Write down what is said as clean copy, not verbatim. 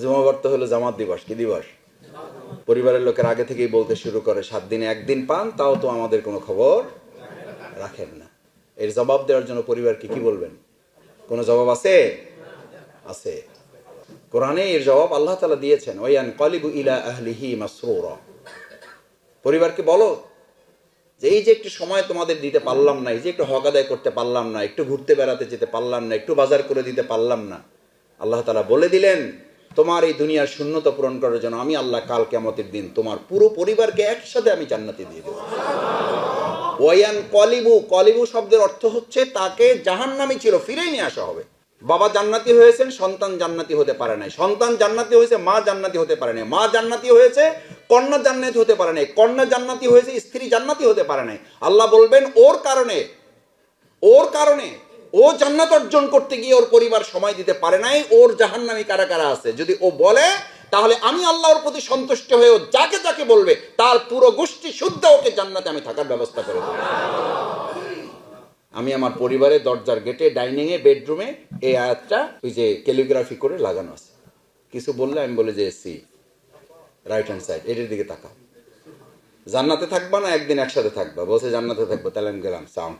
জুমাবার তো হলো জামাত দিবস। কি দিবস? পরিবারের লোকের আগে থেকেই বলতে শুরু করে 7 দিনে 1 দিন পান, তাও তো আমাদের কোনো খবর রাখেন না। এর জবাব দেওয়ার জন্য পরিবারকে কি বলবেন? কোনো জবাব আছে? আছে। কোরআনে এর জবাব আল্লাহ তাআলা দিয়েছেন, ওয়ায়ান কলিবু ইলা আহলিহি মাসরুরা। পরিবারকে বলো যে এই যে একটু সময় তোমাদের দিতে পারলাম না, এই যে একটু হক আদায় করতে পারলাম না, একটু ঘুরতে বেড়াতে যেতে পারলাম না, একটু বাজার করে দিতে পারলাম না, আল্লাহ তাআলা বলে দিলেন তোমার এই দুনিয়ার শূন্যতা পূরণ করার জন্য আমি আল্লাহ কাল কিয়ামতের দিন তোমার পুরো পরিবারকে একসাথে আমি জান্নাতে দিয়ে দেব। ওয়ায়ান কলিবু, কলিবু শব্দের অর্থ হচ্ছে তাকে জাহান্নামী ছিল ফিরেই নিয়ে আসা হবে। বাবা জান্নাতি হয়েছেন, সন্তান জান্নাতি হতে পারে নাই। সন্তান জান্নাতি হয়েছে, মা জান্নাতি হতে পারে নাই। মা জান্নাতি হয়েছে, কন্যা জান্নাতি হতে পারে নাই। কন্যা জান্নাতি হয়েছে, স্ত্রী জান্নাতি হতে পারে নাই। আল্লাহ বলবেন ওর কারণে ও জান্নাত অর্জন করতে গিয়ে ওর পরিবার সময় দিতে পারে নাই, ওর জাহান্নামী কারা কারা আছে যদি ও বলে, তাহলে আমি আল্লাহর প্রতি সন্তুষ্ট হয়ে ও যাকে যাকে বলবে তার পুরো গোষ্ঠী শুদ্ধ ওকে জান্নাতে আমি থাকার ব্যবস্থা করে দেব। আমি আমার পরিবারের দরজার গেটে, ডাইনিং এ, বেডরুমে এই আয়াতটা ওই যে ক্যালিগ্রাফি করে লাগানো আছে। কিছু বললে আমি বলে যে সি রাইট হ্যান্ড সাইড, এটার দিকে তাকাও। জান্নাতে থাকবা না একদিন একসাথে থাকবা? বলছে জান্নাতে থাকবো, তাহলে আমি গেলাম সাউন্ড